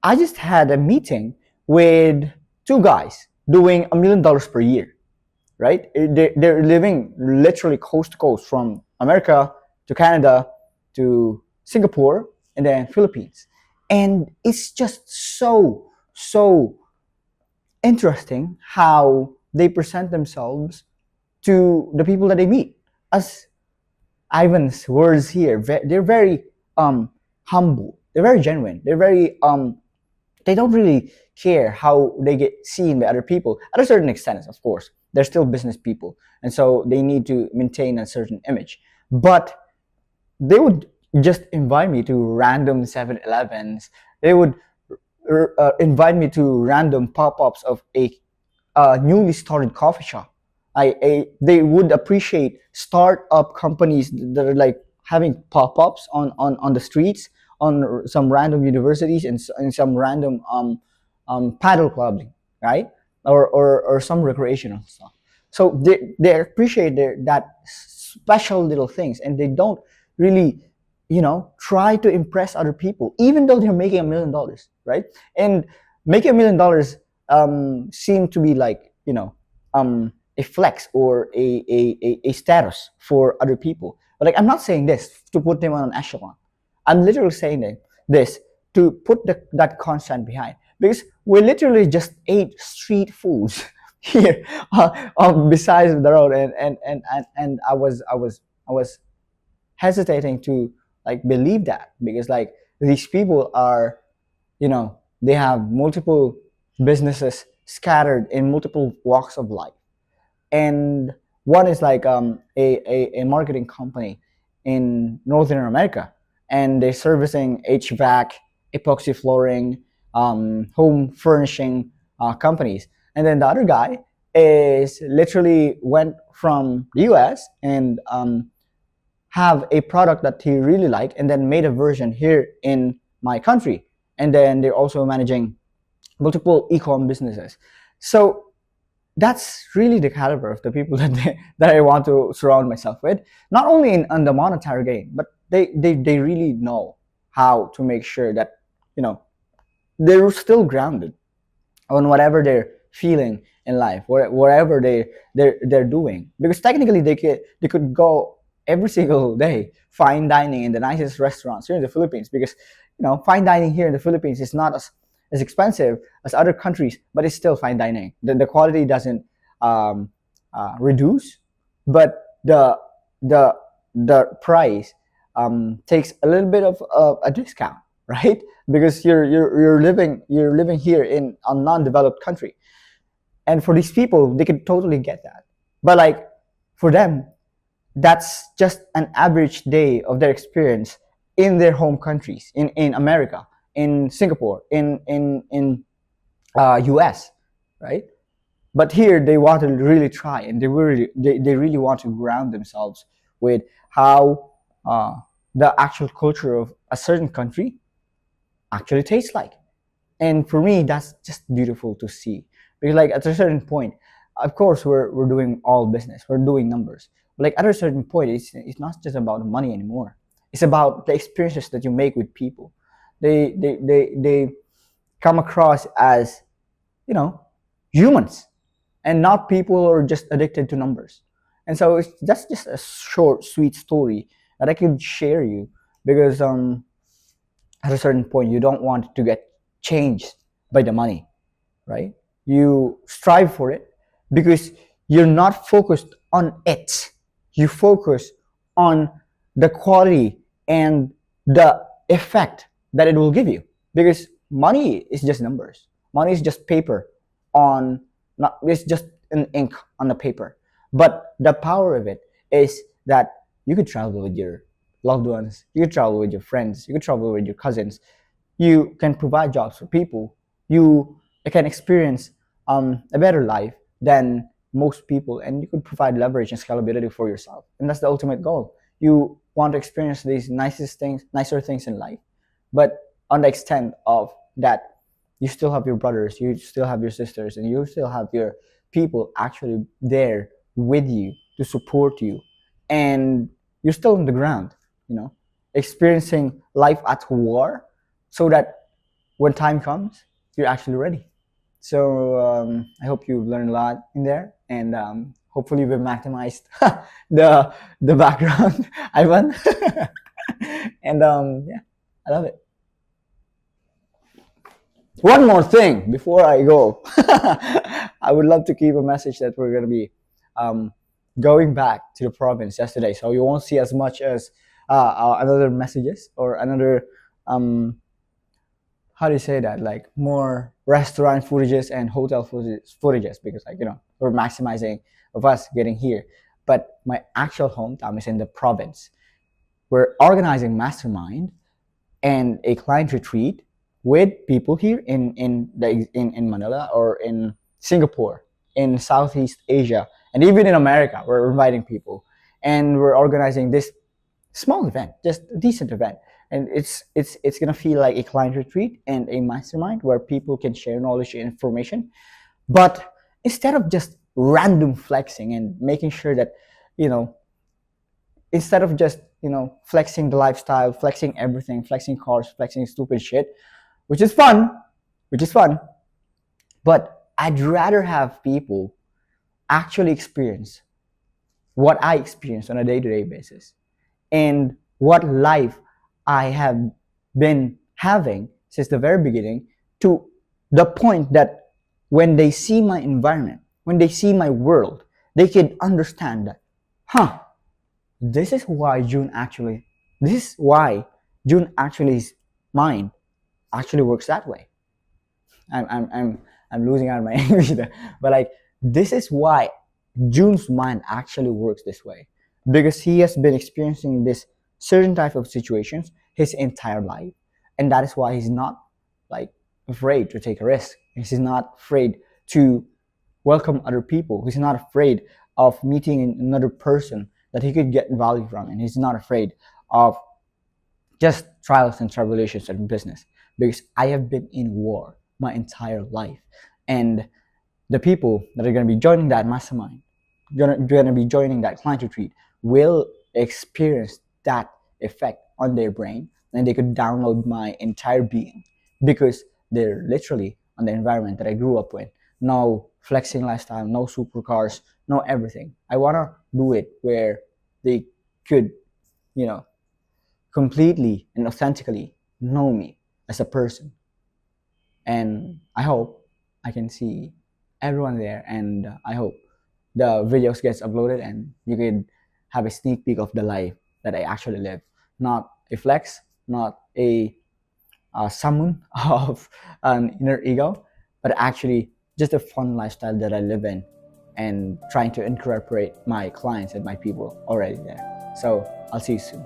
I just had a meeting with two guys doing $1 million per year, right? They're living literally coast to coast from America to Canada to Singapore and then Philippines. And it's just so interesting how they present themselves to the people that they meet. As Ivan's words here, they're very humble. They're very genuine. They don't really care how they get seen by other people at a certain extent, of course. They're still business people, and so they need to maintain a certain image. But they would just invite me to random 7-Elevens. They would invite me to random pop-ups of a newly started coffee shop. They would appreciate startup companies that are like having pop-ups on the streets, on some random universities, and some random paddle clubbing, right? Or some recreational stuff. So they appreciate that special little things, and they don't really, try to impress other people, even though they're making $1 million, right? And making $1 million seem to be like, a flex or a status for other people. But like, I'm not saying this to put them on an echelon. I'm literally saying this to put that concept behind, because we literally just ate street foods here besides the road, and I was hesitating to like believe that, because like these people are, they have multiple businesses scattered in multiple walks of life. And one is like a marketing company in Northern America, and they're servicing HVAC, epoxy flooring, home furnishing companies. And then the other guy is literally went from the US and have a product that he really liked, and then made a version here in my country. And then they're also managing multiple e-com businesses. So that's really the caliber of the people that I want to surround myself with. Not only on the monetary gain, but they really know how to make sure that, they're still grounded on whatever they're feeling in life, whatever they're doing. Because technically they could go every single day fine dining in the nicest restaurants here in the Philippines, because fine dining here in the Philippines is not as expensive as other countries, but it's still fine dining. The quality doesn't reduce, but the price takes a little bit of a discount, right? Because you're living here in a non-developed country, and for these people, they can totally get that. But like, for them, that's just an average day of their experience in their home countries, in America, in Singapore, in US, right? But here they want to really try, and they really want to ground themselves with how the actual culture of a certain country actually tastes like. And for me, that's just beautiful to see, because like at a certain point, of course, we're doing all business, we're doing numbers, but like at a certain point, it's not just about the money anymore. It's about the experiences that you make with people. They come across as, you know humans, and not people who are just addicted to numbers. And so that's just a short sweet story that I could share you, because at a certain point, you don't want to get changed by the money, right? You strive for it because you're not focused on it. You focus on the quality and the effect that it will give you. Because money is just numbers. Money is just paper on, not, it's just an ink on the paper. But the power of it is that you could travel with your loved ones, you could travel with your friends, you could travel with your cousins, you can provide jobs for people, you can experience a better life than most people, and you could provide leverage and scalability for yourself. And that's the ultimate goal. You want to experience these nicer things in life, but on the extent of that, you still have your brothers, you still have your sisters, and you still have your people actually there with you to support you, and you're still on the ground, you know, experiencing life at war, so that when time comes, you're actually ready. So I hope you've learned a lot in there, and hopefully we've maximized the background, Ivan. And yeah, I love it. One more thing before I go, I would love to keep a message that we're gonna be um, going back to the province yesterday, so you won't see as much as another messages or another how do you say that, like more restaurant footages and hotel footages, because like we're maximizing of us getting here. But my actual hometown is in the province. We're organizing mastermind and a client retreat with people here in Manila or in Singapore, in Southeast Asia, and even in America. We're inviting people, and we're organizing this small event, just a decent event. And it's gonna feel like a client retreat and a mastermind where people can share knowledge and information. But instead of just random flexing and making sure that, you know, instead of just flexing the lifestyle, flexing everything, flexing cars, flexing stupid shit, which is fun, which is fun. But I'd rather have people actually experience what I experience on a day-to-day basis and what life I have been having since the very beginning, to the point that when they see my environment, when they see my world, they can understand that, huh, this is why this is why June actually's mind actually works that way. I'm losing out of my English there, but like this is why June's mind actually works this way, because he has been experiencing this certain type of situations his entire life, and that is why he's not like afraid to take a risk. He's not afraid to welcome other people. He's not afraid of meeting another person that he could get value from, and he's not afraid of just trials and tribulations in business, because I have been in war my entire life, and the people that are going to be joining that mastermind, going to be joining that client retreat, will experience that effect on their brain, and they could download my entire being, because they're literally on the environment that I grew up with. No flexing lifestyle, no supercars, no everything. I want to do it where they could, you know, completely and authentically know me as a person. And I hope I can see everyone there, and I hope the videos gets uploaded and you can have a sneak peek of the life that I actually live. Not a flex, not a summon of an inner ego, but actually just a fun lifestyle that I live in, and trying to incorporate my clients and my people already there. So I'll see you soon.